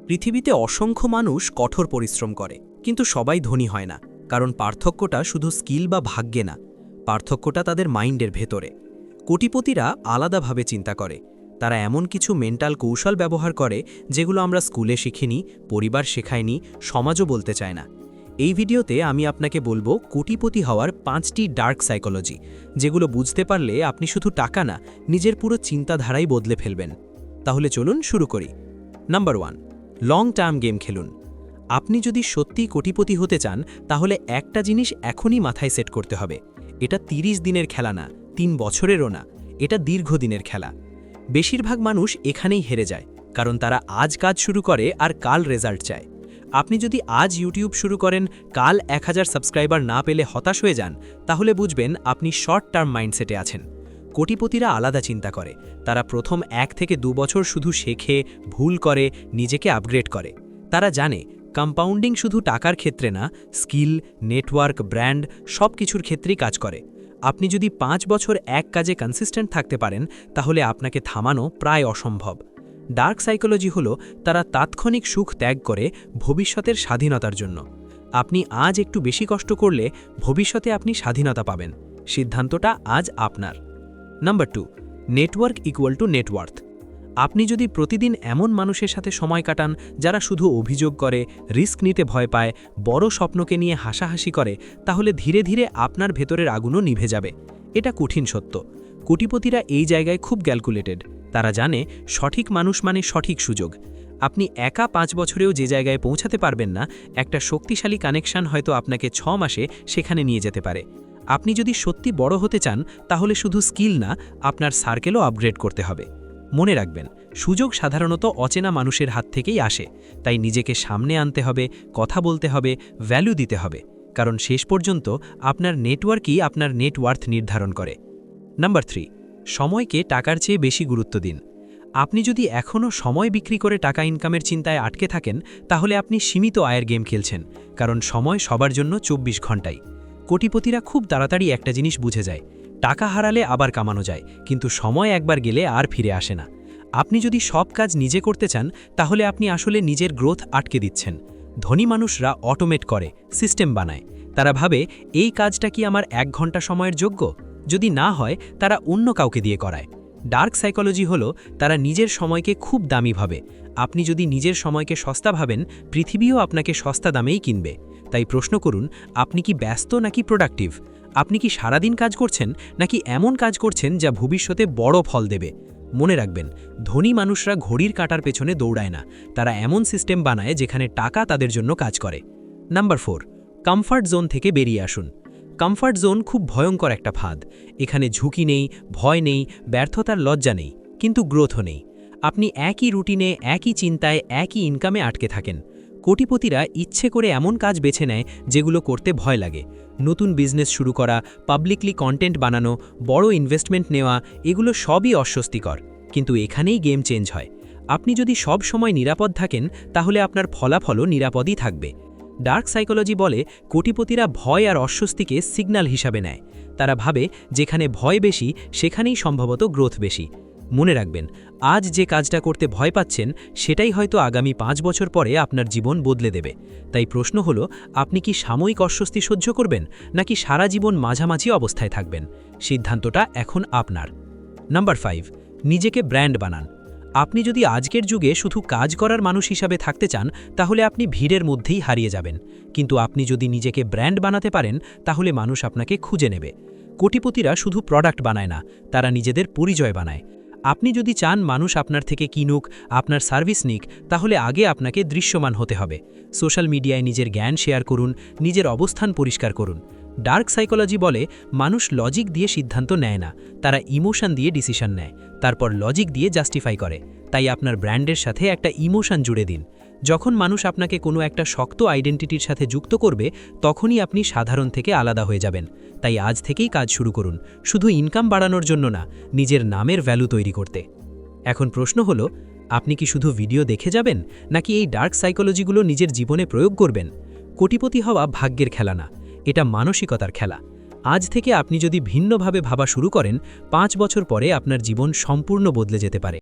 পৃথিবীতে অসংখ্য মানুষ কঠোর পরিশ্রম করে, কিন্তু সবাই ধনী হয় না। কারণ পার্থক্যটা শুধু স্কিল বা ভাগ্যে না, পার্থক্যটা তাদের মাইন্ডের ভেতরে। কোটিপতিরা আলাদাভাবে চিন্তা করে। তারা এমন কিছু মেন্টাল কৌশল ব্যবহার করে যেগুলো আমরা স্কুলে শিখিনি, পরিবার শেখায়নি, সমাজও বলতে চায় না। এই ভিডিওতে আমি আপনাকে বলবো কোটিপতি হওয়ার 5টি ডার্ক সাইকোলজি, যেগুলো বুঝতে পারলে আপনি শুধু টাকা না, নিজের পুরো চিন্তাধারাই বদলে ফেলবেন। তাহলে চলুন শুরু করি। নাম্বার 1, লং টার্ম গেম খেলুন। আপনি যদি সত্যিই কোটিপতি হতে চান, তাহলে একটা জিনিস এখনই মাথায় সেট করতে হবে। এটা 30 দিনের খেলা না, 3 বছরেরও না, এটা দীর্ঘদিনের খেলা। বেশিরভাগ মানুষ এখানেই হেরে যায়, কারণ তারা আজ কাজ শুরু করে আর কাল রেজাল্ট চায়। আপনি যদি আজ ইউটিউব শুরু করেন, কাল 1000 সাবস্ক্রাইবার না পেলে হতাশ হয়ে যান, তাহলে বুঝবেন আপনি শর্ট টার্ম মাইন্ডসেটে আছেন। কোটিপতিরা আলাদা চিন্তা করে। তারা প্রথম 1 থেকে 2 বছর শুধু শেখে, ভুল করে, নিজেকে আপগ্রেড করে। তারা জানে কম্পাউন্ডিং শুধু টাকার ক্ষেত্রে না, স্কিল, নেটওয়ার্ক, ব্র্যান্ড সব কিছুর ক্ষেত্রেই কাজ করে। আপনি যদি 5 বছর এক কাজে কনসিস্টেন্ট থাকতে পারেন, তাহলে আপনাকে থামানো প্রায় অসম্ভব। ডার্ক সাইকোলজি হলো তারা তাৎক্ষণিক সুখ ত্যাগ করে ভবিষ্যতের স্বাধীনতার জন্য। আপনি আজ একটু বেশি কষ্ট করলে ভবিষ্যতে আপনি স্বাধীনতা পাবেন। সিদ্ধান্তটা আজ আপনার। Number 2, network equal to net worth. আপনি যদি প্রতিদিন এমন মানুষের সাথে সময় কাটান যারা শুধু অভিযোগ করে, রিস্ক নিতে ভয় পায়, বড় স্বপ্নকে নিয়ে হাসাহাসি করে, তাহলে ধীরে ধীরে আপনার ভেতরের আগুনও নিভে যাবে। এটা কঠিন সত্য। কোটিপতিরা এই জায়গায় খুব ক্যালকুলেটেড। তারা জানে সঠিক মানুষ মানে সঠিক সুযোগ। আপনি একা 5 বছরেও যে জায়গায় পৌঁছাতে পারবেন না, একটা শক্তিশালী কানেকশন হয়তো আপনাকে 6 মাসে সেখানে নিয়ে যেতে পারে। আপনি যদি সত্যি বড় হতে চান, তাহলে শুধু স্কিল না, আপনার সার্কেলও আপগ্রেড করতে হবে। মনে রাখবেন, সুযোগ সাধারণত অচেনা মানুষের হাত থেকেই আসে। তাই নিজেকে সামনে আনতে হবে, কথা বলতে হবে, ভ্যালু দিতে হবে। কারণ শেষ পর্যন্ত আপনার নেটওয়ার্কই আপনার নেটওয়ার্থ নির্ধারণ করে। নাম্বার 3, সময়কে টাকার চেয়ে বেশি গুরুত্ব দিন। আপনি যদি এখনও সময় বিক্রি করে টাকা ইনকামের চিন্তায় আটকে থাকেন, তাহলে আপনি সীমিত আয়ের গেম খেলছেন। কারণ সময় সবার জন্য 24 ঘন্টাই। কোটিপতিরা খুব তাড়াতাড়ি একটা জিনিস বুঝে যায়, টাকা হারালে আবার কামানো যায়, কিন্তু সময় একবার গেলে আর ফিরে আসে না। আপনি যদি সব কাজ নিজে করতে চান, তাহলে আপনি আসলে নিজের গ্রোথ আটকে দিচ্ছেন। ধনী মানুষরা অটোমেট করে, সিস্টেম বানায়। তারা ভাবে এই কাজটা কি আমার 1 ঘন্টা সময়ের যোগ্য? যদি না হয়, তারা অন্য কাউকে দিয়ে করায়। ডার্ক সাইকোলজি হলো তারা নিজের সময়কে খুব দামি ভাবে। আপনি যদি নিজের সময়কে সস্তা ভাবেন, পৃথিবীও আপনাকে সস্তা দামেই কিনবে। তাই প্রশ্ন করুন, আপনি কি ব্যস্ত নাকি প্রোডাক্টিভ? আপনি কি সারাদিন কাজ করছেন নাকি এমন কাজ করছেন যা ভবিষ্যতে বড় ফল দেবে? মনে রাখবেন, ধনী মানুষরা ঘড়ির কাঁটার পেছনে দৌড়ায় না, তারা এমন সিস্টেম বানায় যেখানে টাকা তাদের জন্য কাজ করে। নাম্বার 4, কমফর্ট জোন থেকে বেরিয়ে আসুন। কমফর্ট জোন খুব ভয়ঙ্কর একটা ফাঁদ। এখানে ঝুঁকি নেই, ভয় নেই, ব্যর্থতার লজ্জা নেই, কিন্তু গ্রোথও নেই। আপনি একই রুটিনে, একই চিন্তায়, একই ইনকামে আটকে থাকেন। কোটিপতিরা ইচ্ছে করে এমন কাজ বেছে নেয় যেগুলো করতে ভয় লাগে। নতুন বিজনেস শুরু করা, পাবলিকলি কন্টেন্ট বানানো, বড় ইনভেস্টমেন্ট নেওয়া, এগুলো সবই অস্বস্তিকর। কিন্তু এখানেই গেম চেঞ্জ হয়। আপনি যদি সব সময় নিরাপদ থাকেন, তাহলে আপনার ফলাফলও নিরাপদই থাকবে। ডার্ক সাইকোলজি বলে কোটিপতিরা ভয় আর অস্বস্তিকে সিগন্যাল হিসাবে নেয়। তারা ভাবে যেখানে ভয় বেশি, সেখানেই সম্ভবত গ্রোথ বেশি। মনে রাখবেন, আজ যে কাজটা করতে ভয় পাচ্ছেন, সেটাই হয়তো আগামী 5 বছর পরে আপনার জীবন বদলে দেবে। তাই প্রশ্ন হলো, আপনি কি সাময়িক অস্বস্তি সহ্য করবেন নাকি সারা জীবন মাঝামাঝি অবস্থায় থাকবেন? সিদ্ধান্তটা এখন আপনার। নাম্বার 5, নিজেকে ব্র্যান্ড বানান। আপনি যদি আজকের যুগে শুধু কাজ করার মানুষ হিসাবে থাকতে চান, তাহলে আপনি ভিড়ের মধ্যেই হারিয়ে যাবেন। কিন্তু আপনি যদি নিজেকে ব্র্যান্ড বানাতে পারেন, তাহলে মানুষ আপনাকে খুঁজে নেবে। কোটিপতিরা শুধু প্রোডাক্ট বানায় না, তারা নিজেদের পরিচয় বানায়। আপনি যদি চান মানুষ আপনার থেকে কিনুক, আপনার সার্ভিস নিক, তাহলে আগে আপনাকে দৃশ্যমান হতে হবে। সোশ্যাল মিডিয়ায় নিজের জ্ঞান শেয়ার করুন, নিজের অবস্থান পরিষ্কার করুন। ডার্ক সাইকোলজি বলে মানুষ লজিক দিয়ে সিদ্ধান্ত নেয় না, তারা ইমোশন দিয়ে ডিসিশন নেয়, তারপর লজিক দিয়ে জাস্টিফাই করে। তাই আপনার ব্র্যান্ডের সাথে একটা ইমোশন জুড়ে দিন। যখন মানুষ আপনাকে কোনো একটা শক্ত আইডেন্টিটির সাথে যুক্ত করবে, তখনই আপনি সাধারণ থেকে আলাদা হয়ে যাবেন। তাই আজ থেকেই কাজ শুরু করুন, শুধু ইনকাম বাড়ানোর জন্য না, নিজের নামের ভ্যালু তৈরি করতে। এখন প্রশ্ন হলো, আপনি কি শুধু ভিডিও দেখে যাবেন নাকি এই ডার্ক সাইকোলজিগুলো নিজের জীবনে প্রয়োগ করবেন? কোটিপতি হওয়া ভাগ্যের খেলা না, এটা মানসিকতার খেলা। আজ থেকে আপনি যদি ভিন্নভাবে ভাবা শুরু করেন, 5 বছর পরে আপনার জীবন সম্পূর্ণ বদলে যেতে পারে।